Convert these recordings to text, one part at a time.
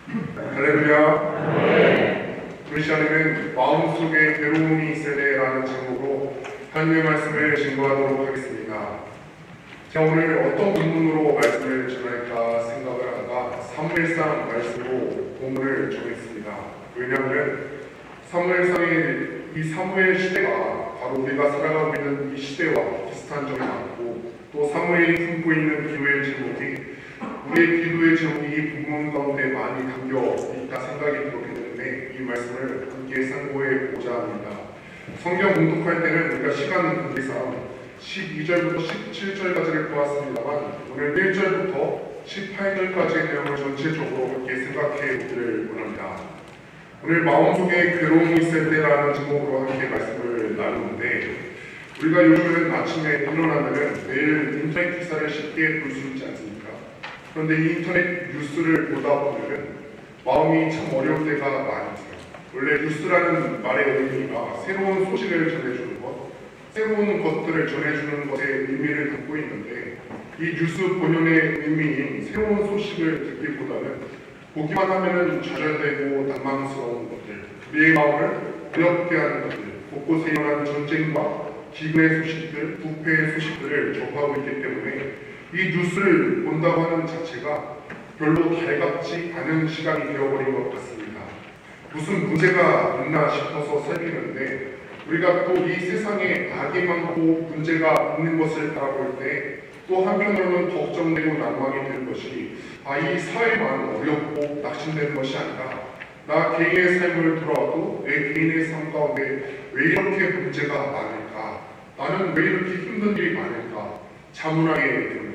할렐루야. 우리 시간에는 마음속에 괴로움이 있을 때라는 제목으로 하나님의 말씀을 증거하도록 하겠습니다. 제가 오늘 어떤 본문으로 말씀을 전할까 생각을 하다가 사무엘상 말씀으로 본문을 정했습니다. 왜냐하면 사무엘상의 이 사무엘 시대가 바로 우리가 살아가고 있는 이 시대와 비슷한 점이 많고, 또 사무엘이 품고 있는 기도의 제목이 우리의 기도의 제목이 이 본문 가운데 많이 담겨 있다 생각이 들었기 때문에 이 말씀을 함께 상고해 보자 합니다. 성경 공독할 때는 우리가 시간 관계상 12절부터 17절까지를 보았습니다만, 오늘 1절부터 18절까지의 내용을 전체적으로 함께 생각해 보기를 원합니다. 오늘 마음속에 괴로움이 있을 때라는 제목으로 함께 말씀을 나누는데, 우리가 요즘에는 아침에 일어나면 매일 인터넷 기사를 쉽게 볼 수 있지 않습니까? 그런데 이 인터넷 뉴스를 보다 보면 마음이 참 어려울 때가 많이 있어요. 원래 뉴스라는 말의 의미가 새로운 소식을 전해주는 것, 새로운 것들을 전해주는 것에 의미를 담고 있는데, 이 뉴스 본연의 의미인 새로운 소식을 듣기보다는 보기만 하면 좌절되고 난망스러운 것들, 우리의 마음을 어렵게 하는 것들, 곳곳에 일어나는 전쟁과 기근의 소식들, 부패의 소식들을 접하고 있기 때문에 이 뉴스를 본다고 하는 자체가 별로 달갑지 않은 시간이 되어버린 것 같습니다. 무슨 문제가 있나 싶어서 살피는데, 우리가 또 이 세상에 악이 많고 문제가 있는 것을 바라볼 때 또 한편으로는 걱정되고 난망이 되는 것이, 이 사회만 어렵고 낙심되는 것이 아니라 나 개인의 삶을 돌아와도 내 개인의 삶 가운데 왜 이렇게 문제가 많을까? 나는 왜 이렇게 힘든 일이 많을까? 자문하게 됩니다.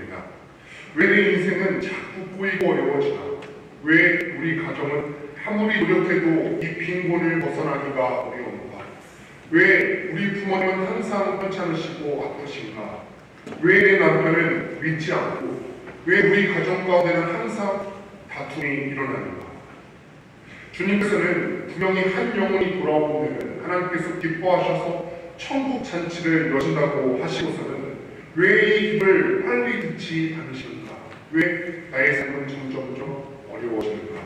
왜 내 인생은 자꾸 꼬이고 어려워지나? 왜 우리 가정은 아무리 노력해도 이 빈곤을 벗어나기가 어려운가? 왜 우리 부모님은 항상 편찮으시고 아프신가? 왜 내 남편은 믿지 않고, 왜 우리 가정 가운데는 항상 다툼이 일어나는가? 주님께서는 분명히 한 영혼이 돌아오면 하나님께서 기뻐하셔서 천국 잔치를 여신다고 하시고서는 왜 이 기도를 빨리 듣지 않으시는가? 왜 나의 삶은 점점 어려워지는가?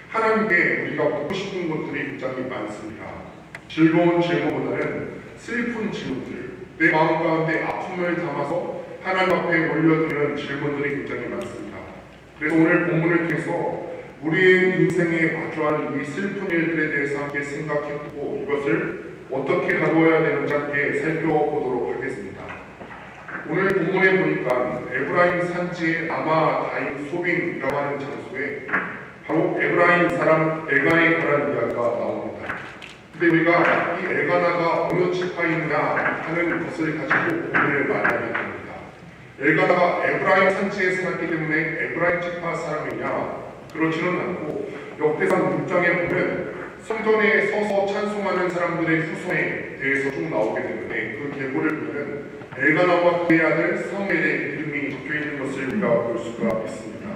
하나님께 우리가 묻고 싶은 것들이 굉장히 많습니다. 즐거운 질문보다는 슬픈 질문들, 내 마음 가운데 아픔을 담아서 하나님 앞에 올려드리는 질문들이 굉장히 많습니다. 그래서 오늘 본문을 통해서 우리의 인생에 마주할 이 슬픈 일들에 대해서 함께 생각해보고, 이것을 어떻게 다루어야 되는지 함께 살펴보도록 하겠습니다. 오늘 본문에 보니까 에브라임 산지의 아마다임 소빙이라고 하는 장소에 바로 에브라임 사람 엘가나에 관한 이야기가 나옵니다. 근데 우리가 이 엘가나가 어느 지파이냐 하는 것을 가지고 본문을 말하게 됩니다. 엘가나가 에브라임 산지에 살았기 때문에 에브라임 지파 사람이냐? 그렇지는 않고, 역대상 6장에 보면 성전에 서서 찬송하는 사람들의 후손에 대해서 쭉 나오게 되는데, 그 계보를 보면 엘가나와 그의 아들 사무엘의 이름이 적혀있는 것을 우리가 볼 수가 있습니다.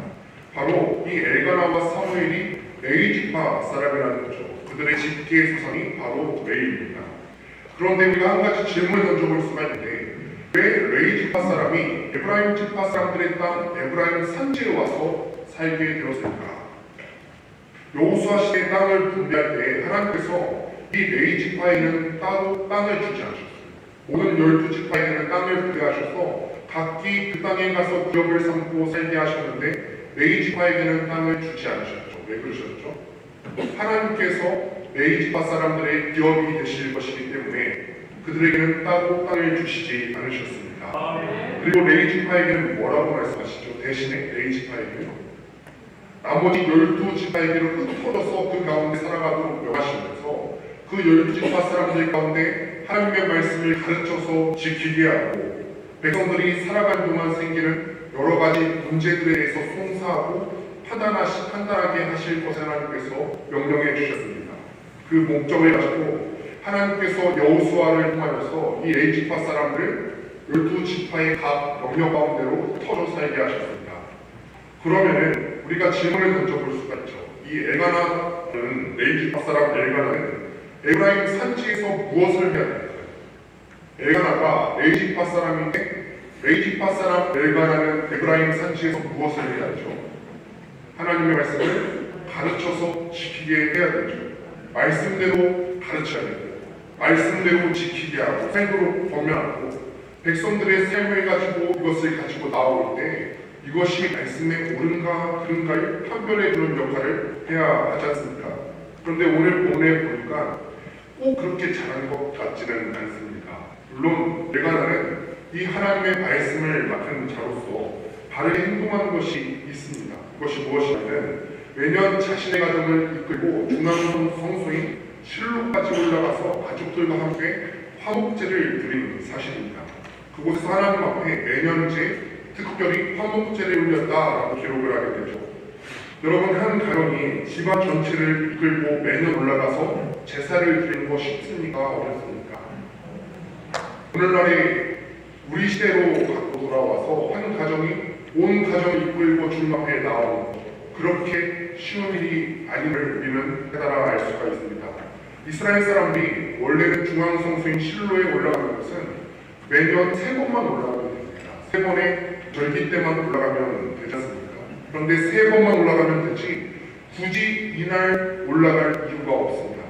바로 이 엘가나와 사무엘이 레위 지파 사람이라는 거죠. 그들의 집기의 사상이 바로 레위입니다. 그런데 우리가 한 가지 질문을 던져볼 수가 있는데, 왜 레위 지파 사람이 에브라임 지파 사람들의 땅 에브라임 산지에 와서 살게 되었을까? 여호수아 시대 땅을 분배할 때 하나님께서 이 레위 지파에는 따로 땅을 주지 않으셨어요. 모든 12지파에게는 땅을 분배하셔서 각기 그 땅에 가서 기업을 삼고 살게 하셨는데, 레위 지파에게는 땅을 주지 않으셨죠. 왜 그러셨죠? 하나님께서 레위 지파 사람들의 기업이 되실 것이기 때문에 그들에게는 따로 땅을 주시지 않으셨습니다. 그리고 레위 지파에게는 뭐라고 말씀하시죠? 대신에 레위 지파에게는 나머지 12지파에게로 흩어져서 그 가운데 살아가도록 명하시면서 그 12지파 사람들 가운데 하나님의 말씀을 가르쳐서 지키게 하고, 백성들이 살아간 동안 생기는 여러 가지 문제들에 대해서 송사하고 판단하게 하실 것을 하나님께서 명령해 주셨습니다. 그 목적을 가지고 하나님께서 여호수아를 통하여서 이 레위 지파 사람들을 12지파의 각 영역 가운데로 흩어져 살게 하셨습니다. 그러면은 우리가 질문을 던져볼 수가 있죠. 이 엘가나는, 레위 지파 사람 엘가나는 에브라임 산지에서 무엇을 해야 될까요? 엘가나가 레위 지파 사람인데, 레위 지파 사람 엘가나는 에브라임 산지에서 무엇을 해야 하죠? 하나님의 말씀을 가르쳐서 지키게 해야 되죠. 말씀대로 가르쳐야 되고 말씀대로 지키게 하고 살도록 범면하고 백성들의 삶을 가지고 이것을 가지고 나올 때 이것이 말씀에 옳은가 그른가를 판별해 주는 역할을 해야 하지 않습니까? 그런데 오늘 본문에 보니까 꼭 그렇게 잘하는 것 같지는 않습니다. 물론 엘가나는 이 하나님의 말씀을 맡은 자로서 바르게 행동하는 것이 있습니다. 그것이 무엇이냐면 매년 자신의 가정을 이끌고 중앙 성소인 실로까지 올라가서 가족들과 함께 화목제를 드리는 사실입니다. 그곳에서 하나님 앞에 매년제 특별히 화목제를 올렸다라고 기록을 하게 되죠. 여러분, 한 가정이 집안 전체를 이끌고 매년 올라가서 제사를 드리는 것이 쉽습니까? 어렵습니까? 오늘날에 우리 시대로 갖고 돌아와서 한 가정이 온 가정을 이끌고 주님 앞에 나오는 것, 그렇게 쉬운 일이 아님을 우리는 깨달아 알 수가 있습니다. 이스라엘 사람들이 원래는 중앙성소인 실로에 올라가는 것은 매년 3번만 올라가면 됩니다. 3번의 절기 때만 올라가면 되지 않습니까? 그런데 3번만 올라가면 되지 굳이 이날 올라갈 이유가 없습니다.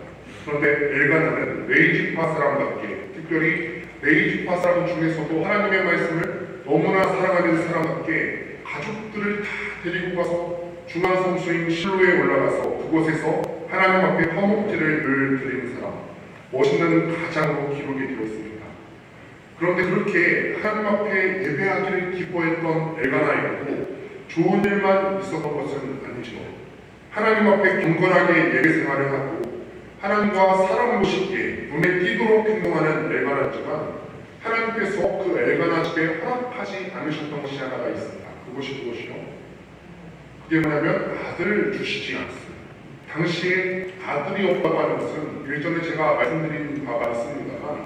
그런데 엘가나는 레위지파 사람답게, 특별히 레위지파 사람 중에서도 하나님의 말씀을 너무나 사랑하는 사람답게 가족들을 다 데리고 가서 중앙성소인 실로에 올라가서 그곳에서 하나님 앞에 화목제를 늘 드리는 사람, 멋있는 가장으로 기록이 되어 있습니다. 그런데 그렇게 하나님 앞에 예배하기를 기뻐했던 엘가나에게도 좋은 일만 있었던 것은 아니죠. 하나님 앞에 경건하게 예배 생활을 하고 하나님과 사람 모시기에 눈에 띄도록 행동하는 엘가나지만 하나님께서 그 엘가나 집에 허락하지 않으셨던 것이 하나가 있습니다. 그것이 무엇이요? 그게 뭐냐면 아들을 주시지 않습니다. 당시에 아들이 없다고 하는 것은 예전에 제가 말씀드린 바가 있습니다만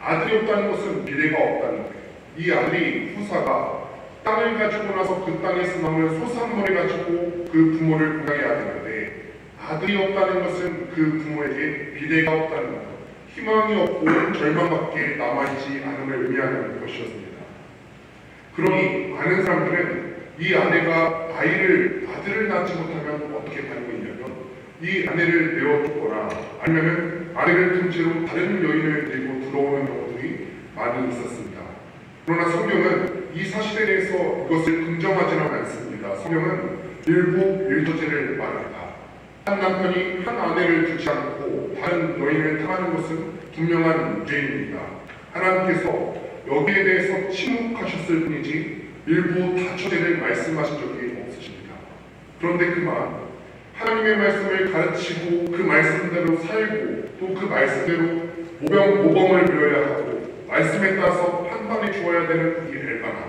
아들이 없다는 것은 미래가 없다는 거예요. 이 아들이 후사가 땅을 가지고 나서 그 땅에서 나오는 소산물을 가지고 그 부모를 건강해야 되는데 아들이 없다는 것은 그 부모에게 미래가 없다는 것, 희망이 없고 절망밖에 남아있지 않음을 의미하는 것이었습니다. 그러니 많은 사람들은 이 아내가 아들을 낳지 못하면 어떻게 반응이 있냐면 이 아내를 내어주거나 아니면 아내를 틈새로 다른 여인을 데리고 들어오는 경우들이 많이 있었습니다. 그러나 성경은 이 사실에 대해서 이것을 긍정하지는 않습니다. 성경은 일부 일처제를 말합니다. 한 남편이 한 아내를 두지 않고 다른 여인을 탐하는 것은 분명한 죄입니다. 하나님께서 여기에 대해서 침묵하셨을 뿐이지 일부 다처제를 말씀하신 적이 없으십니다. 그런데 그만 하나님의 말씀을 가르치고 그 말씀대로 살고 또 그 말씀대로 모범을 배워야 하고 말씀에 따라서 판단해 주어야 되는 이 엘가나,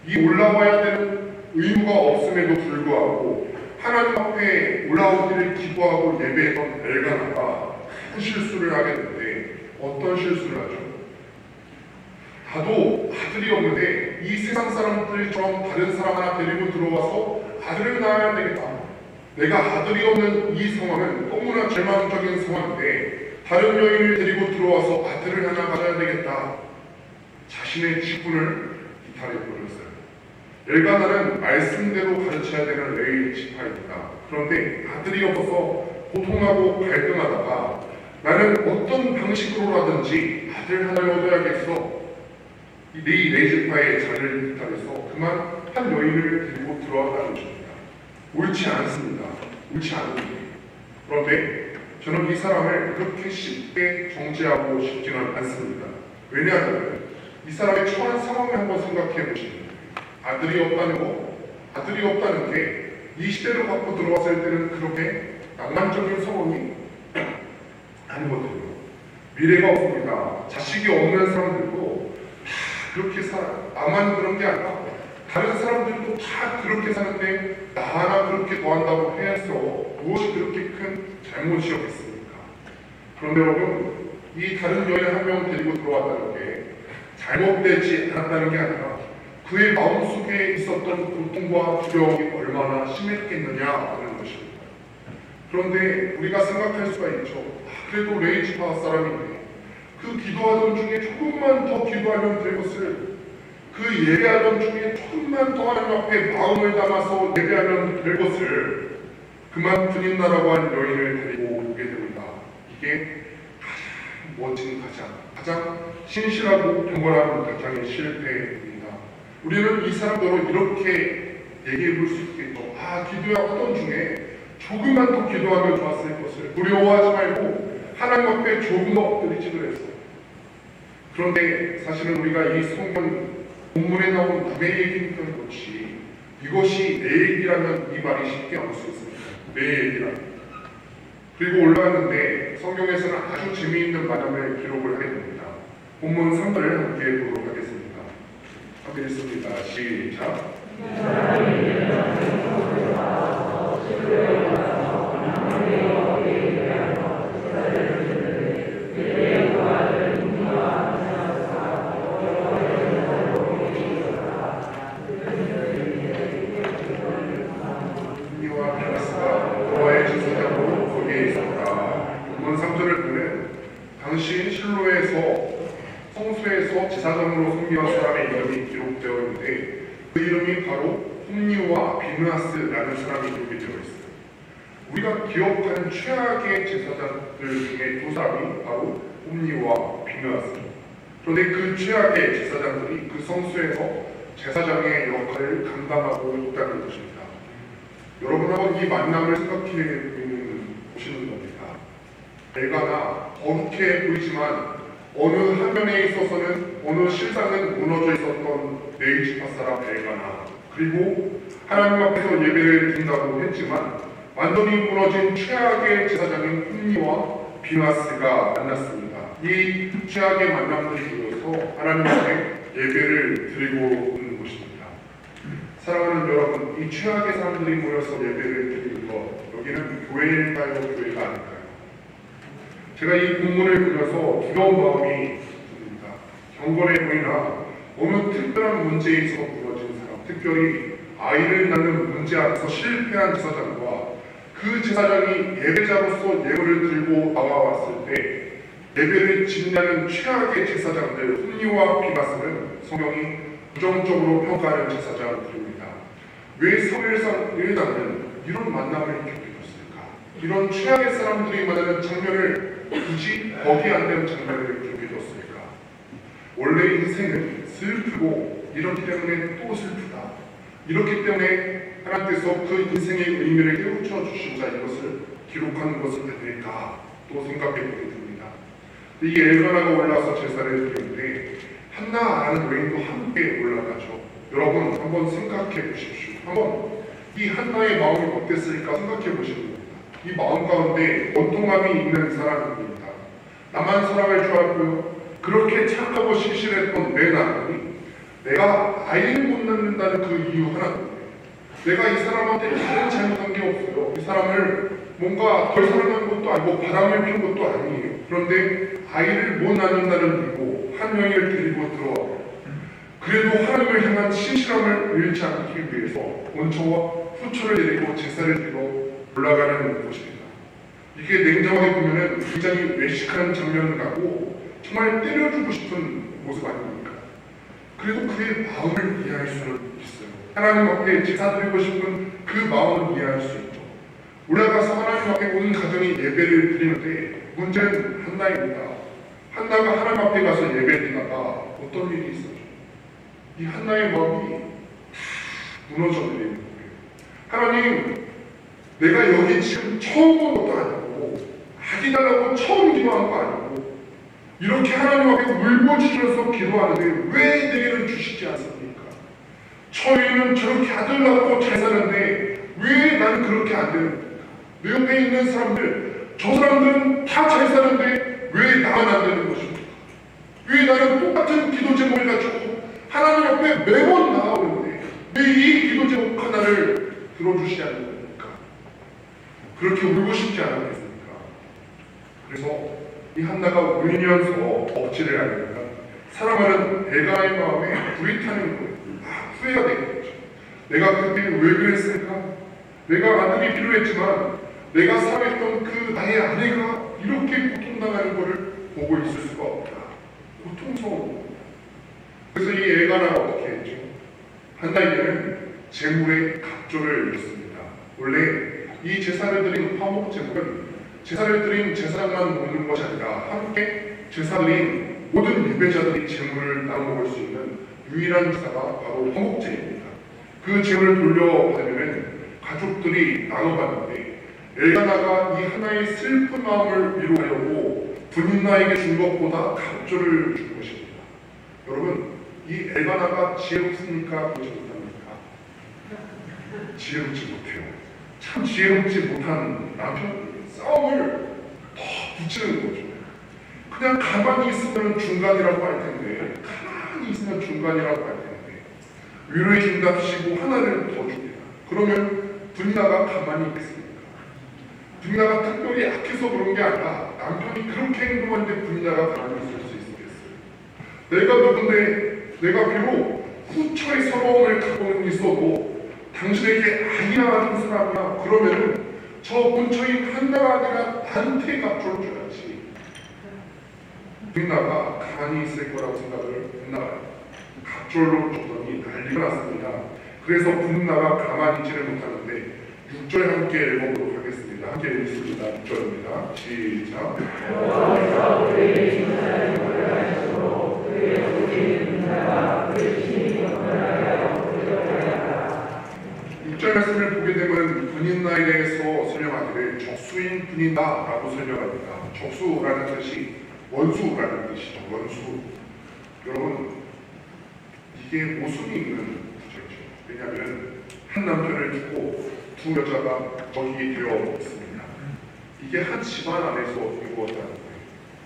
이 올라와야 되는 의무가 없음에도 불구하고 하나님 앞에 올라오기를 기뻐하고 예배했던 엘가나가 큰 실수를 하게 되는데 어떤 실수를 하죠? 나도 아들이 없는데 이 세상 사람들처럼 다른 사람 하나 데리고 들어와서 아들을 낳아야 되겠다. 내가 아들이 없는 이 상황은 너무나 절망적인 상황인데 다른 여인을 데리고 들어와서 아들을 하나 가져야 되겠다. 자신의 직분을 이탈해버렸어요. 엘가나는 말씀대로 가르쳐야 되는 레위 지파입니다. 그런데 아들이 없어서 고통하고 갈등하다가 나는 어떤 방식으로라든지 아들 하나를 얻어야겠어. 이 레위 지파의 자리를 이탈해서 그만 한 여인을 데리고 들어왔다는 것입니다. 옳지 않습니다. 옳지 않은 일이에요. 그런데 저는 이 사람을 그렇게 쉽게 정죄하고 싶지는 않습니다. 왜냐하면 이 사람의 처한 상황을 한번 생각해 보시면 아들이 없다는 게 이 시대로 갖고 들어왔을 때는 그렇게 낭만적인 상황이 아니거든요. 미래가 없습니다. 자식이 없는 사람들도 다 그렇게 살아요. 나만 그런 게 아니라 다른 사람들도 다 그렇게 사는데 나 하나 그렇게 더한다고 해서 무엇이 그렇게 큰 잘못이었겠습니까? 그런데 여러분, 이 다른 여인 한 명 데리고 들어왔다는 게 잘못되지 않았다는 게 아니라 그의 마음속에 있었던 고통과 두려움이 얼마나 심했겠느냐 하는 것입니다. 그런데 우리가 생각할 수가 있죠. 그래도 레위 지파 사람인데 그 기도하던 중에 조금만 더 기도하면 될 것을, 그 예배하던 중에 조금만 더 하나님 앞에 마음을 담아서 예배하면 될 것을 그만 군인나라고 한 여인을 데리고 오게 됩니다. 이게 가장 멋진 가장 신실하고 경건한 가장의 실패입니다. 우리는 이 사람들로 이렇게 얘기해 볼 수 있겠죠. 기도하던 중에 조금만 더 기도하면 좋았을 것을. 두려워하지 말고 하나님 앞에 조금 더 엎드리지 그랬어. 그런데 사실은 우리가 이 성경 본문에 나온 남의 얘기니까 그렇지, 이것이 내 얘기라면 이 말이 쉽게 나올 수 있습니다. 내 얘기라면. 그리고 올라갔는데 성경에서는 아주 재미있는 만남을 기록을 하게 됩니다. 본문 3절을 함께 보도록 하겠습니다. 함께 읽습니다. 시작. 당시 실로에서 성소에서 제사장으로 섬기던 사람의 이름이 기록되어 있는데 그 이름이 바로 홈니와 비느하스라는 사람이 기록이 되어 있어요. 우리가 기억하는 최악의 제사장들 중에 두 사람이 바로 홈니와 비느하스. 그런데 그 최악의 제사장들이 그 성소에서 제사장의 역할을 감당하고 있다는 것입니다. 여러분 한번 이 만남을 생각해 보시는 겁니다. 엘가나 거룩해 보이지만 어느 한 면에 있어서는 어느 실상은 무너져 있었던 네이지파 사람 엘가나, 그리고 하나님 앞에서 예배를 드린다고 했지만 완전히 무너진 최악의 제사장인 홈니와 비느하스가 만났습니다. 이 최악의 만남들이 모여서 하나님 앞에 예배를 드리고 있는 것입니다. 사랑하는 여러분, 이 최악의 사람들이 모여서 예배를 드리는 것, 여기는 교회일까요? 교회가 아닐까요? 제가 이 본문을 보면서 두려운 마음이 듭니다. 경건해 보이나 어느 특별한 문제에 있어 무너진 사람, 특별히 아이를 낳는 문제 안에서 실패한 제사장과 그 제사장이 예배자로서 예물을 들고 나와왔을 때 예배를 짓냐는 최악의 제사장들 홈니와 비느하스는 성경이 부정적으로 평가하는 제사장들입니다. 왜 사무엘상 1장은 이런 만남을 겪었을까? 이런 최악의 사람들이 만나는 장면을 굳이 거기 안 되는 장면을 준비해줬을까? 원래 인생은 슬프고 이렇기 때문에 또 슬프다. 이렇기 때문에 하나님께서 그 인생의 의미를 깨우쳐 주시고자 이것을 기록하는 것은 아닐까 또 생각해 보게 됩니다. 이 엘가나가 올라와서 제사를 드리는데 한나라는 여인도 함께 올라가죠. 여러분 한번 생각해 보십시오. 한번 이 한나의 마음이 어땠을까 생각해 보시는 겁니다. 이 마음 가운데 원통함이 있는 사람입니다. 나만 사랑할 줄 알고요. 그렇게 착하고 신실했던 내 남편이 내가 아이를 못 낳는다는 그 이유 하나인데 내가 이 사람한테 다른 잘못한 게 없어요. 이 사람을 뭔가 덜 사랑한 것도 아니고 바람을 피운 것도 아니에요. 그런데 아이를 못 낳는다는 이유로 한 명을 데리고 들어와요. 그래도 하나님을 향한 신실함을 잃지 않기 위해서 원초와 후초를 데리고 제사를 드리러 올라가는 것입니다. 이게 냉정하게 보면 굉장히 외식하는 장면 같고 정말 때려주고 싶은 모습 아닙니까? 그래도 그의 마음을 이해할 수는 있어요. 하나님 앞에 제사 드리고 싶은 그 마음을 이해할 수 있죠. 올라가서 하나님 앞에 온 가정이 예배를 드리는데 문제는 한나입니다. 한나가 하나님 앞에 가서 예배 드리다가 어떤 일이 있었죠? 이 한나의 마음이 무너져 내리는 거예요. 하나님, 내가 여기 지금 처음 온 것도 아니고 아기달라고 처음 기도한 거 아니고 이렇게 하나님 앞에 울부짖으면서 기도하는데 왜 내게는 주시지 않습니까? 저희는 저렇게 아들 낳고 잘 사는데 왜 나는 그렇게 안 되는 겁니까? 내 옆에 있는 사람들, 저 사람들은 다 잘 사는데 왜 나만 안 되는 것입니까? 왜 나는 똑같은 기도 제목을 가지고 하나님 앞에 매번 나오는데 왜 이 기도 제목 하나를 들어주시지 않는 겁니까? 그렇게 울고 싶지 않았겠습니까? 그래서 이 한나가 울면서 억지를 하니까 사랑하는 엘가나의 마음에 불이 타는 거예요. 후회가 되겠죠. 내가 그때 왜 그랬을까? 내가 아들이 필요했지만 내가 사랑했던 그 나의 아내가 이렇게 고통당하는 것을 보고 있을 수가 없다. 고통스러운. 그래서 이 엘가나가 어떻게 했죠? 한나에게는 재물의 갑절을 잃었습니다. 원래 이 제사를 드린 화목 제물은 제사를 드린 제사장만 먹는 것이 아니라 함께 제사 드린 모든 예배자들이 제물을 나눠 먹을 수 있는 유일한 제사가 바로 화목제입니다. 그 제물을 돌려받으면 가족들이 나눠받는데 엘가나가 이 하나의 슬픈 마음을 위로하려고 분인나에게 준 것보다 갑절을 준 것입니다. 여러분, 이 엘가나가 지혜롭습니까? 그렇지 못합니까? 지혜롭지 못해요. 참 지혜롭지 못한 남편 싸움을 더 붙이는 거죠. 그냥 가만히 있으면 중간이라고 할 텐데, 가만히 있으면 중간이라고 할 텐데, 위로해 준답시고 하나를 더 줍니다. 그러면 분인나가 가만히 있겠습니까? 분인나가 특별히 약해서 그런 게 아니라 남편이 그렇게 행동하는데 분인나가 가만히 있을 수 있겠어요. 내가 누군데 내가 비록 후처의 서러움을 갖고는 있어도 당신에게 아니라 하는 사람이야. 그러면은 저 근처인 한나가 아니라 나한테 갑절을 줘야지. 분인나가 가만히 있을 거라고 생각을 했나봐요. 갑절로 줬더니 난리가 났습니다. 그래서 분인나가 가만히 있지를 못하는데 6절 함께 읽어보도록 하겠습니다. 함께 읽습니다. 6절입니다. 시작. 6절 말씀을 보게 되면 분인나에 대해서 설명하기를 적수인 분이다라고 설명합니다. 적수라는 뜻이 원수라는 뜻이죠. 원수. 여러분, 이게 모순이 있는 구절이죠. 왜냐하면 한 남편을 두고 두 여자가 거기에 되어 있습니다. 이게 한 집안 안에서 이루어졌다는 거예요.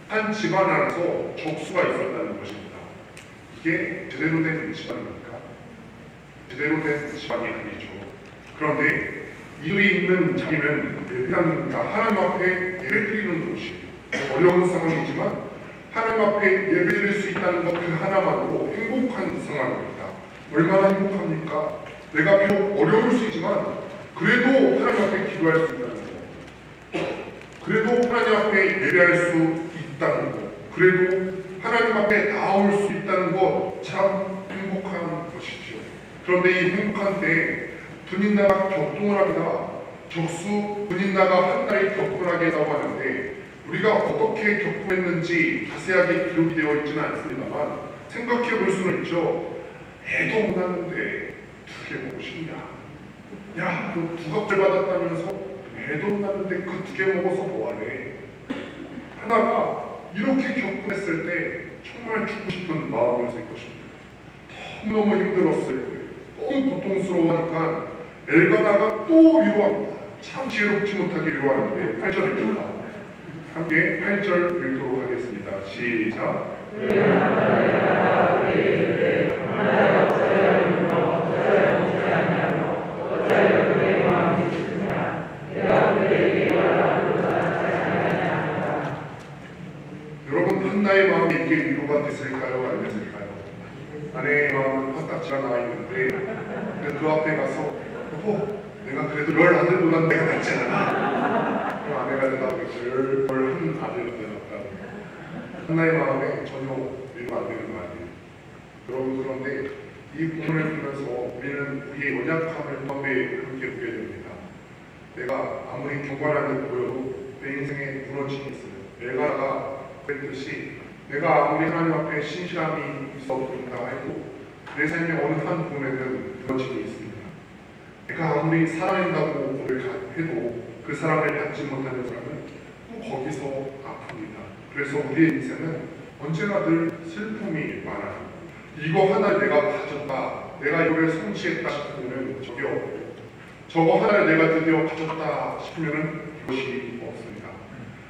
한 집안 안에서 적수가 있었다는 것입니다. 이게 제대로 된 집안입니까? 제대로 된 집안이 아니죠. 그런데 이들이 있는 자리는 일단 하나님 앞에 예배드리는 곳이에요. 어려운 상황이지만 하나님 앞에 예배드릴 수 있다는 것 그 하나만으로 행복한 상황입니다. 얼마나 행복합니까? 내가 비록 어려울 수 있지만 그래도 하나님 앞에 기도할 수 있다는 것, 그래도 하나님 앞에 예배할 수 있다는 것, 그래도 하나님 앞에 나올 수 있다는 것, 참 행복한 것이죠. 그런데 이 행복한 때에 분인나가 격동을 합니다. 적수 분인나가 한나에 격동하게 했다고 하는데 우리가 어떻게 격동했는지 자세하게 기록이 되어 있지는 않습니다만 생각해 볼 수는 있죠. 애도 못 낳는데 두 개 먹고 싶냐? 야, 너 두갑질 받았다면서 애도 못 낳는데 그 두 개 먹어서 뭐하래? 하나가 이렇게 격동했을 때 정말 죽고 싶은 마음이었을 것입니다. 너무너무 힘들었을 거예요. 너무 고통스러워하니까 엘가나가 또 위로합니다. 참 지혜롭지 못하게 위로하는데 8절입니다. 함께 8절 읽도록 하겠습니다. 시작. 여러분, 한나의 마음이 이게 위로가 됐을까요? 안 됐을까요? 아내의 마음은 화딱지가 나와 있는데 그 앞에 가서 여보, 내가 그래도 널 아들보다 내가 낫지 않아? 그럼 아내가 대답하기를 한 아들보다 낫다. 한나의 마음에 전혀 위로가 안 되는 거 아니에요. 여러분, 그런데 이 본문을 보면서 우리는 우리의 연약함을 마음에 함께 보게 됩니다. 내가 아무리 경건한 듯 보여도 내 인생에 무너짐이 있어요. 엘가나가 그랬듯이 내가 아무리 하나님 앞에 신실함이 있어도 된다 해도 내 삶의 어느 한 부분에는 무너짐이 있습니다. 내가 아무리 사랑한다고 고백해도 그 사랑을 받지 못하는 사람은 또 거기서 아픕니다. 그래서 우리의 인생은 언제나 늘 슬픔이 많아요. 이거 하나 내가 가졌다, 내가 이거를 성취했다 싶으면 저게 없고 저거 하나를 내가 드디어 가졌다 싶으면 이것이 없습니다.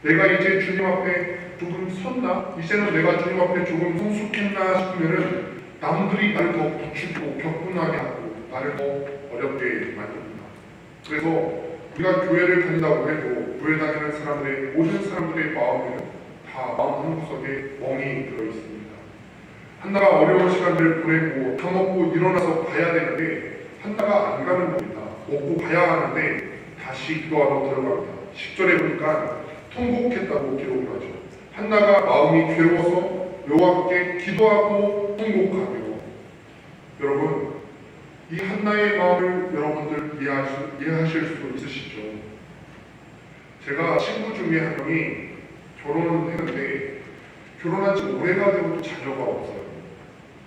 내가 이제 주님 앞에 조금 섰나? 이제는 내가 주님 앞에 조금 성숙했나 싶으면은 남들이 나를 더 부추기고 격분하게 하고 나를 더 어렵게 만듭니다. 그래서 우리가 교회를 다닌다고 해도 교회 다니는 사람들의 모든 사람들의 마음에는 다 마음 한구석에 멍이 들어있습니다. 한나가 어려운 시간을 보내고 다 먹고 일어나서 가야 되는데 한나가 안 가는 겁니다. 먹고 가야 하는데 다시 기도하러 들어갑니다. 10절에 보니까 통곡했다고 기록을 하죠. 한나가 마음이 괴로워서 여호와께 기도하고 통곡하며. 여러분, 이 한나의 마음을 여러분들 이해하실 수 있으시죠? 제가 친구 중에 한 명이 결혼을 했는데 결혼한 지 오래가 되고도 자녀가 없어요.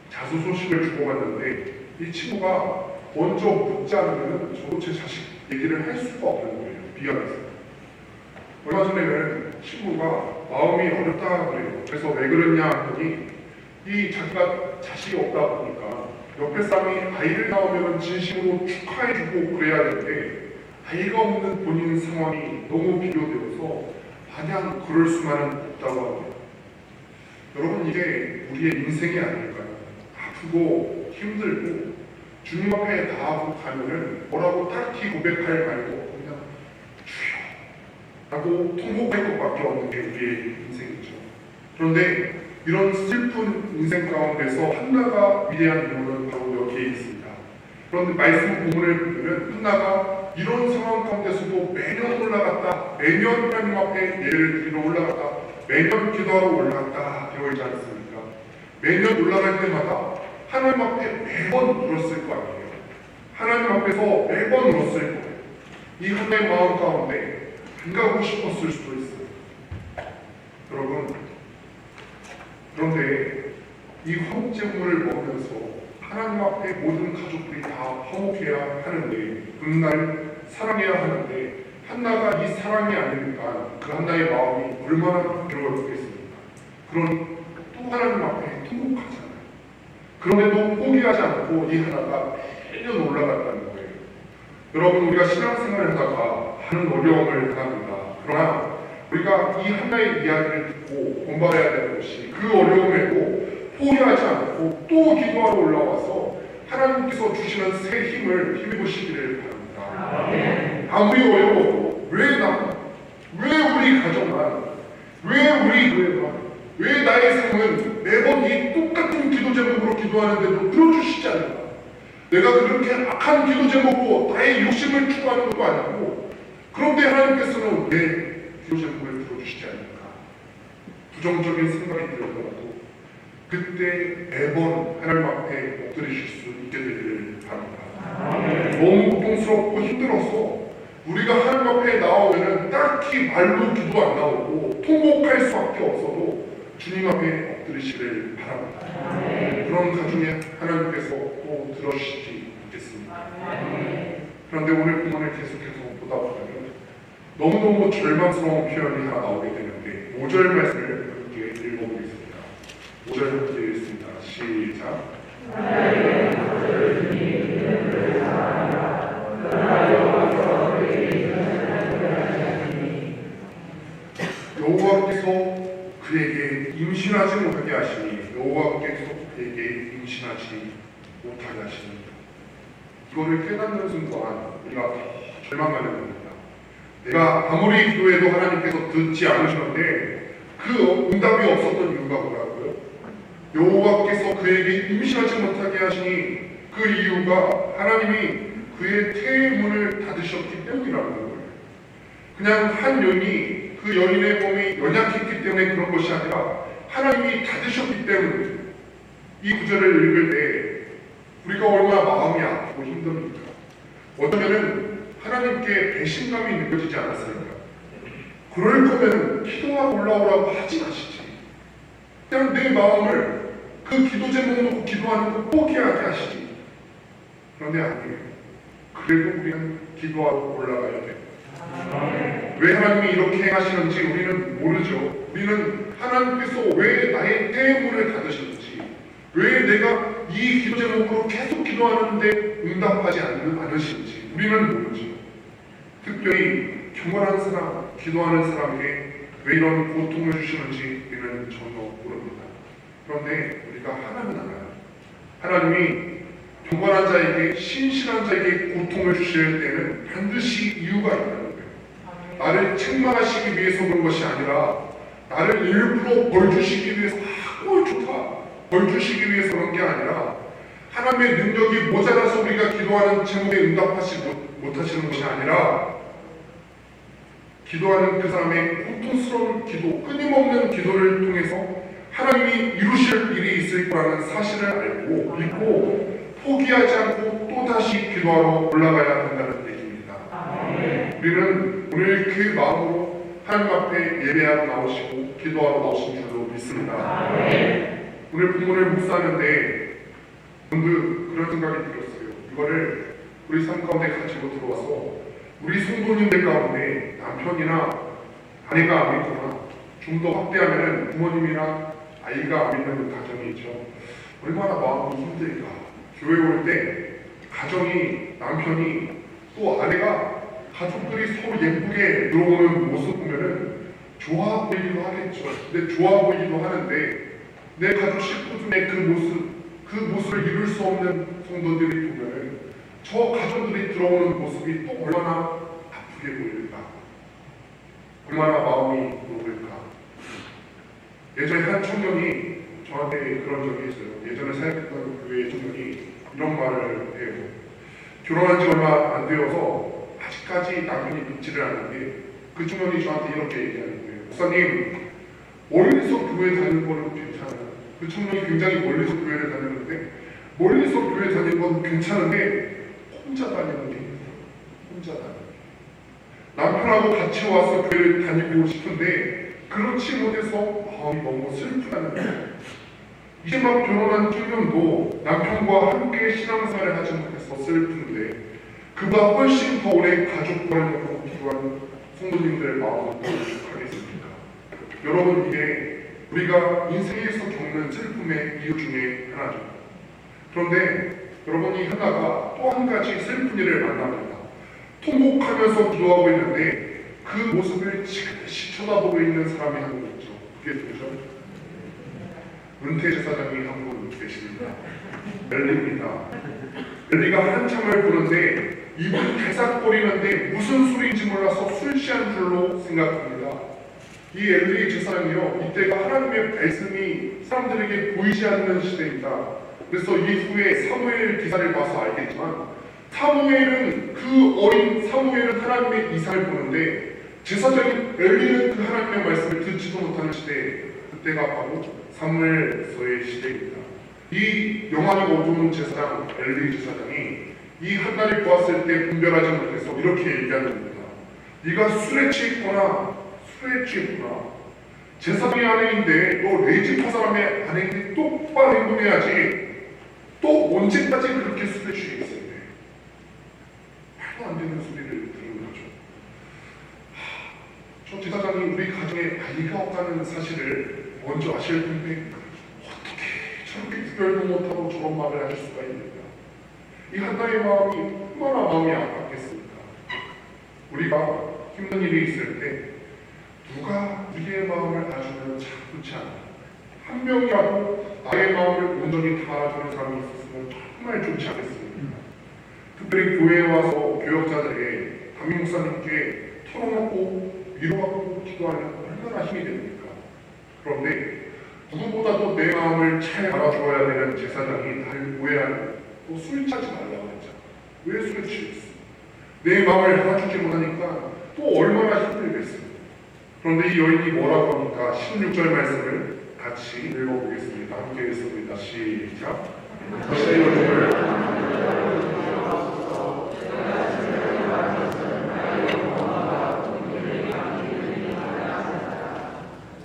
자수소식을 주고받는데 이 친구가 먼저 묻지 않으면 저도 제 자식 얘기를 할 수가 없는 거예요. 미안해서. 얼마 전에는 친구가 마음이 어렵다 그래요. 그래서 왜 그러냐 하더니 이 자기가 자식이 없다 보니까 옆에 사람이 아이를 낳으면 진심으로 축하해주고 그래야 되는데 아이가 없는 본인 상황이 너무 비교되어서 마냥 그럴 수만은 없다고 합니다. 여러분, 이게 우리의 인생이 아닐까요? 아프고 힘들고 주님 앞에 나아가고 가면은 뭐라고 딱히 고백할 말도 없고 그냥 주여 라고 통곡할 것밖에 없는 게 우리의 인생이죠. 그런데 이런 슬픈 인생 가운데서 한나가 위대한 인물은 바로 여기에 있습니다. 그런데 말씀 본문을 보면 한나가 이런 상황 가운데서도 매년 올라갔다, 매년 하나님 앞에 예배를 드리러 올라갔다, 매년 기도하러 올라갔다 되어 있지 않습니까? 매년 올라갈 때마다 하나님 앞에 매번 울었을 거 아니에요. 하나님 앞에서 매번 울었을 거예요. 이 한나의 마음 가운데 안 가고 싶었을 수도 있어요. 여러분, 그런데 이 화목제물을 먹으면서 하나님 앞에 모든 가족들이 다 화목해야 하는데 그날 사랑해야 하는데 한나가 이 사랑이 아니니까 그 한나의 마음이 얼마나 괴로웠겠습니까? 그러니 또 하나님 앞에 통곡하잖아요. 그런데도 포기하지 않고 이 하나가 매년 올라갔다는 거예요. 여러분, 우리가 신앙생활을 하다가 하는 어려움을 당합니다. 그러나 우리가 이 한나의 이야기를 듣고 본받아야 되는 것이 그 어려움에도 포기하지 않고 또 기도하러 올라와서 하나님께서 주시는 새 힘을 힘입으시기를 바랍니다. 아무리 어려워도 왜 우리 가정만, 왜 우리 교회만, 왜 나의 삶은 매번 이 똑같은 기도 제목으로 기도하는데도 들어주시지 않는가? 내가 그렇게 악한 기도 제목으로 나의 욕심을 추구하는 것도 아니고 그런데 하나님께서는 왜 기도 제목을 들어주시지 않는가? 부정적인 생각이 들더라도 그때 매번 하나님 앞에 엎드리실 수 있게 되기를 바랍니다. 너무 고통스럽고 힘들어서 우리가 하나님 앞에 나오면 딱히 말로 기도 안 나오고 통곡할 수밖에 없어도 주님 앞에 엎드리시기를 바랍니다. 그런 가중에 하나님께서 또 들어주시지 않겠습니다. 그런데 오늘 본문을 계속해서 보다 보면 너무너무 절망스러운 표현이 하나 나오게 되는데 5절 말씀을 함께 읽어보겠습니다. 5절 함께 읽습니다. 시작. 여호와께서 그에게 임신하지 못하게 하시니 여호와께서 그에게 임신하지 못하게 하시니 이거를 깨닫는 순간 우리가 더 절망하는 겁니다. 내가 아무리 기도해도 하나님께서 듣지 않으셨는데 그 응답이 없었던 이유가 뭐라고요? 여호와께서 그에게 임신하지 못하게 하시니 그 이유가 하나님이 그의 태의 문을 닫으셨기 때문이라는 거예요. 그냥 한 여인이 그 여인의 몸이 연약했기 때문에 그런 것이 아니라 하나님이 닫으셨기 때문에 이 구절을 읽을 때 우리가 얼마나 마음이 아프고 힘듭니까? 어쩌면은 하나님께 배신감이 느껴지지 않았을까? 그럴 거면 기도하고 올라오라고 하지 마시지. 그냥 내 마음을 그 기도 제목 놓고 기도하는 거 포기하게 하시지. 그런데 아니에요. 그래도 우리는 기도하고 올라가야 돼요. 왜 하나님이 이렇게 행하시는지 우리는 모르죠. 우리는 하나님께서 왜 나의 태의 문을 닫으셨는지, 왜 내가 이 기도 제목으로 계속 기도하는데 응답하지 않으시는지 우리는 모르죠. 특별히 경건한 사람, 기도하는 사람에게 왜 이런 고통을 주시는지 우리는 전혀 모릅니다. 그런데 우리가 하나는 알아요. 하나님이 경건한 자에게, 신실한 자에게 고통을 주실 때는 반드시 이유가 있다는 거예요. 나를 책망하시기 위해서 그런 것이 아니라 나를 일부러 벌 주시기 위해서 뭘 좋다, 벌 주시기 위해서 그런 게 아니라 하나님의 능력이 모자라서 우리가 기도하는 제목에 응답하지 못하시는 것이 아니라 기도하는 그 사람의 고통스러운 기도, 끊임없는 기도를 통해서 하나님이 이루실 일이 있을 거라는 사실을 알고 믿고 포기하지 않고 또다시 기도하러 올라가야 한다는 얘기입니다. 우리는 오늘 그 마음으로 하나님 앞에 예배하러 나오시고 기도하러 나오신 줄로 믿습니다. 오늘 본문을 묵상하는데 문득 그런 생각이 들었어요. 이거를 우리 삶 가운데 가지고 들어와서 우리 성도님들 가운데 남편이나 아내가 안 믿거나 좀 더 확대하면 부모님이나 아이가 안 믿는 가정이 있죠. 얼마나 마음이 힘들까. 교회 올 때 가정이 남편이 또 아내가 가족들이 서로 예쁘게 들어오는 모습 보면은 좋아 보이기도 하겠죠. 근데 좋아 보이기도 하는데 내 가족 식구 중에 그 모습을 이룰 수 없는 성도들이 보면은 저 가족들이 들어오는 모습이 또 얼마나 아프게 보일까, 얼마나 마음이 무거울까. 예전에 한 청년이 저한테 그런 적이 있어요. 예전에 사역했던 교회 청년이 이런 말을 해요. 결혼한 지 얼마 안 되어서 아직까지 남편이 믿지를 않는데 그 청년이 저한테 이렇게 얘기하는 거예요. 목사님, 멀리서 교회 다니는 거는 괜찮아요. 그 청년이 굉장히 멀리서 교회를 다녔는데 멀리서 교회 다니는 건 괜찮은데 혼자 다니는 게 힘들어요. 혼자 다니는 게. 남편하고 같이 와서 교회를 다니고 싶은데 그렇지 못해서 마음이 너무 슬프다는 거예요. 이제 막 결혼한 청년도 남편과 함께 신앙생활을 하지 못해서 슬픈데 그보다 훨씬 더 오래 가족과를 놓고 기도하는 성도님들의 마음은 어떡하겠습니까? 여러분, 이게 우리가 인생에서 겪는 슬픔의 이유 중에 하나죠. 그런데 여러분이 하나가 또 한 가지 슬픈 일을 만납니다. 통곡하면서 기도하고 있는데 그 모습을 지그시 쳐다보고 있는 사람이 한 분 있죠. 그게 누구죠? 은퇴 제사장이 한 분 계십니다. 엘리입니다. 엘리가 한참을 보는데 이분 대삭거리는데 무슨 소리인지 몰라서 술 취한 줄로 생각합니다. 이 엘리 제사장이요, 이때가 하나님의 말씀이 사람들에게 보이지 않는 시대입니다. 그래서 이후에 사무엘 기사를 봐서 알겠지만 사무엘은 그 어린 사무엘은 하나님의 이상을 보는데 제사장인 엘리는 그 하나님의 말씀을 듣지도 못하는 시대, 그때가 바로 사무엘서의 시대입니다. 이 영안이 어두운 제사장 엘리 제사장이 이 한나를 보았을 때 분별하지 못해서 이렇게 얘기하는 겁니다. 네가 술에 취했구나. 제사장의 아내인데 너 레지파 사람의 아내인데 똑바로 행동해야지. 또 언제까지 그렇게 술에 취해 있었네. 말도 안 되는 소리를 들은 거죠. 저 제사장이 우리 가정에 아이가 없다는 사실을 먼저 아실 텐데 어떻게 저렇게 특별도 못하고 저런 말을 할 수가 있는가. 이 한나의 마음이 얼마나 마음이 아팠겠습니까. 우리가 힘든 일이 있을 때 누가 우리의 마음을 알아주면 참 좋지 않아요. 한 명이라도 나의 마음을 온전히 다 알아주는 사람이 있었으면 정말 좋지 않겠습니까. 특별히 교회에 와서 교역자들에게 담임 목사님께 털어놓고 위로하고 기도하면 얼마나 힘이 됩니까. 그런데 누구보다도 내 마음을 잘 알아주어야 되는 제사장이 나를 오해하는, 또 술 취하지 말라고 했잖아. 왜 술에 취했어? 내 마음을 알아주지 못하니까 또 얼마나 힘들겠어. 그런데 이 여인이 뭐라고 하니까 16절 말씀을 같이 읽어보겠습니다. 함께 읽습니다. 시작.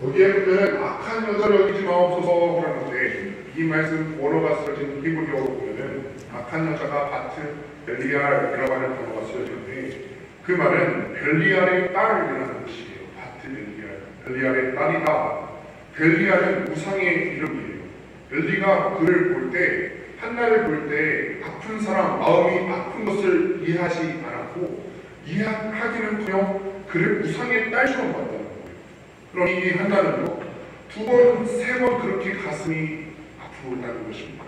여기에 보면 악한 여자를 여기지 마옵소서 하는데 이 말씀 원어가 쓰여진 히브리어로 보면은 악한 여자가 바트 벨리알이라고 하는 단어가 쓰여지는데 그 말은 벨리알의 딸이라는 뜻이에요. 바트 벨리알의 딸이다. 벨리알은 우상의 이름이에요. 벨리가 그를 볼 때, 한나를 볼 때 아픈 사람, 마음이 아픈 것을 이해하지 않았고 이해하기는커녕 그를 우상의 딸처럼 봤다는 거예요. 그럼 이 한나는요, 두 번, 세 번 그렇게 가슴이 아프고 있다는 것입니다.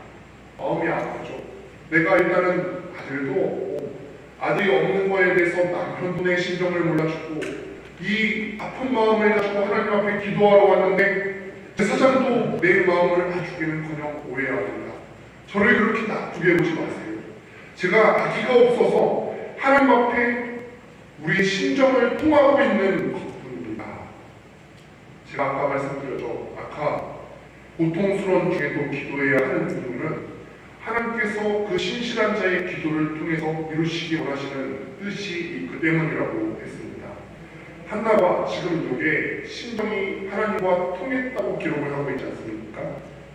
마음이 아프죠. 내가 일단은 아들도 없고 아들이 없는 거에 대해서 남편도 내 심정을 몰라주고 이 아픈 마음을 가지고 하나님 앞에 기도하러 왔는데 제사장도 내 마음을 알아주기는커녕 오해합니다. 저를 그렇게 나쁘게 보지 마세요. 제가 아기가 없어서 하나님 앞에 우리의 심정을 통하고 있는 것뿐입니다. 제가 아까 말씀드렸죠. 아까 고통스러운 중에도 기도해야 하는 이유는 하나님께서 그 신실한 자의 기도를 통해서 이루시기 원하시는 뜻이 있기 때문이라고 했습니다. 한나가 지금 이게 심정이 하나님과 통했다고 기록을 하고 있지 않습니까?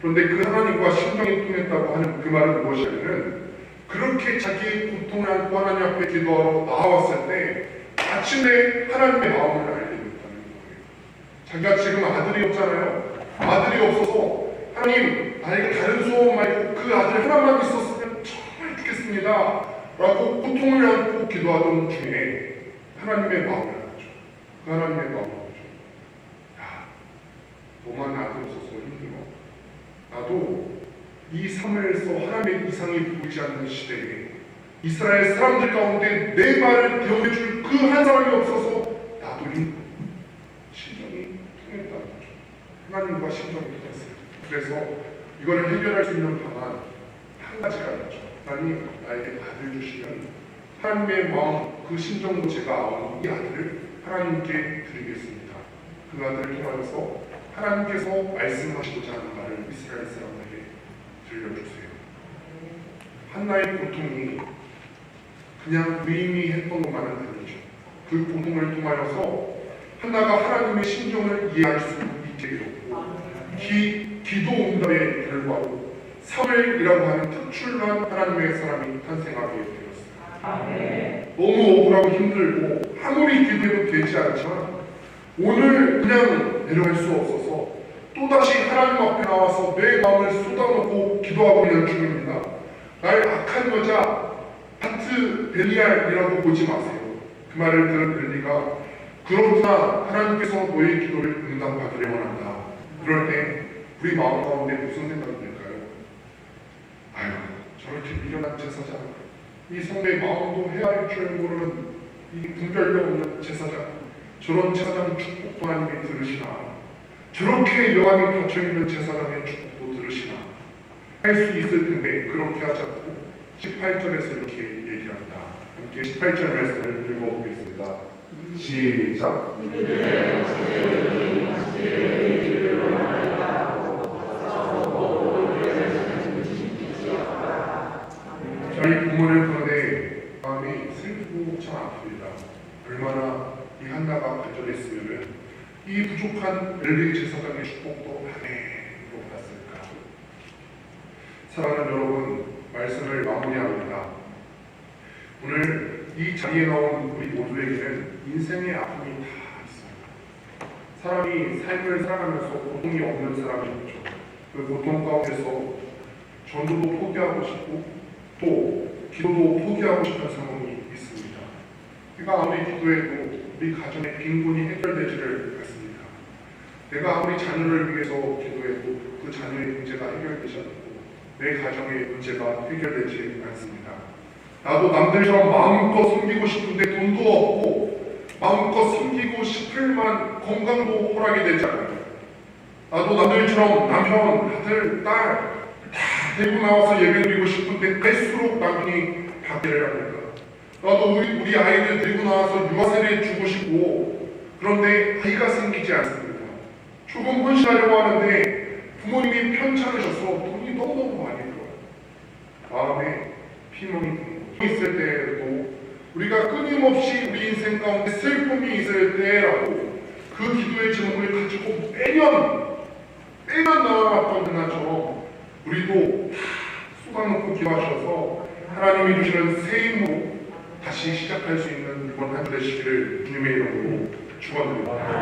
그런데 그 하나님과 심정이 통했다고 하는 그 말은 무엇이냐면 그렇게 자기의 고통을 안고 하나님 앞에 기도하러 나왔을 때 아침에 하나님의 마음을 알게 됐다는 거예요. 자기가 지금 아들이 없잖아요. 아들이 없어서 하나님 나에게 다른 소원 말고 그 아들 하나만 있었으면 정말 좋겠습니다 라고 고통을 안고 기도하던 중에 하나님의 마음을 알았죠. 그 하나님의 마음을 알았죠. 야, 너만 아들 없어서 힘들어. 나도 이 삶에서 하나님의 이상이 보이지 않는 시대에 이스라엘 사람들 가운데 내 말을 대언해줄 그 한 사람이 없어서 나도 힘들어. 심정이 통했다는 거죠. 하나님과 심정이 통했어요. 그래서 이거를 해결할 수 있는 방안 한 가지가 있죠. 하나님 나에게 아들 주시면 하나님의 마음 그 심정으로 제가 아온 이 아들을 하나님께 드리겠습니다. 그 아들을 통하여서 하나님께서 말씀하시고자 하는 말을 이스라엘 사람에게 들려주세요. 한나의 고통이 그냥 무의미했던 것만은 아니죠. 그 고통을 통하여서 한나가 하나님의 심정을 이해할 수 있게 되었고 기도 응답의 결과로 사무엘이라고 하는 특출난 하나님의 사람이 탄생하게 되었어요. 너무 억울하고 힘들고 아무리 기도해도 되지 않지만 오늘 그냥 내려갈 수 없어서 또다시 하나님 앞에 나와서 내 마음을 쏟아놓고 기도하고 있는 중입니다. 나의 악한 여자 하트 벨리알이라고 보지 마세요. 그 말을 들은 벨리가 그렇구나 하나님께서 너의 기도를 응답받으려 원한다. 그럴 때 우리 마음 가운데 무슨 생각이 들까요? 아유 저렇게 미련한 제사장 이 성도의 마음도 헤아릴 줄 모르는 이 분별력 없는 제사장 저런 제사장 축복도 하나님이 들으시나 저렇게 여왕이 갇혀있는 제사장의 축복도 들으시나 할 수 있을 텐데 그렇게 하지 않고 18절에서 이렇게 얘기합니다. 함께 18절 말씀을 읽어보겠습니다. 시작. 저희 부모를 보는데 마음이 슬프고 참 아픕니다. 얼마나 이 한나가 간절했으면 이 부족한 엘리 제사장의 축복도 하네로 받았을까. 사랑하는 여러분, 말씀을 마무리합니다. 오늘 이 자리에 나온 우리 모두에게는 인생의 아픔이 다 있어요. 사람이 삶을 살아가면서 고통이 없는 사람이 없죠. 그 고통 가운데서 전도도 포기하고 싶고 또 기도도 포기하고 싶은 상황이 있습니다. 내가 아무리 기도해도 우리 가정의 빈곤이 해결되지를 않습니다. 내가 아무리 자녀를 위해서 기도해도 그 자녀의 문제가 해결되지 않고 내 가정의 문제가 해결되지 않습니다. 나도 남들처럼 마음껏 섬기고 싶은데 돈도 없고 마음껏 섬기고 싶을만 건강도 허락이 되지 않아요. 나도 남들처럼 남편, 아들, 딸 다 데리고 나와서 예배드리고 싶은데 갈수록 남편이 박해를 합니다. 나도 우리 아이들 데리고 나와서 육아세례 주고 싶고 그런데 아이가 생기지 않습니다. 조금 헌신하려고 하는데 부모님이 편찮으셔서 돈이 너무너무 많이 들어요. 마음에 피멍이 드는 거죠. 있을 때에도 우리가 끊임없이 우리 인생 가운데 슬픔이 있을 때라고 그 기도의 제목을 가지고 매년 나왔던 그날처럼 우리도 쏟아놓고 기도하셔서 하나님이 주시는 새 힘으로 다시 시작할 수 있는 이번 한 주 되시기를 주님의 이름으로 축원드립니다.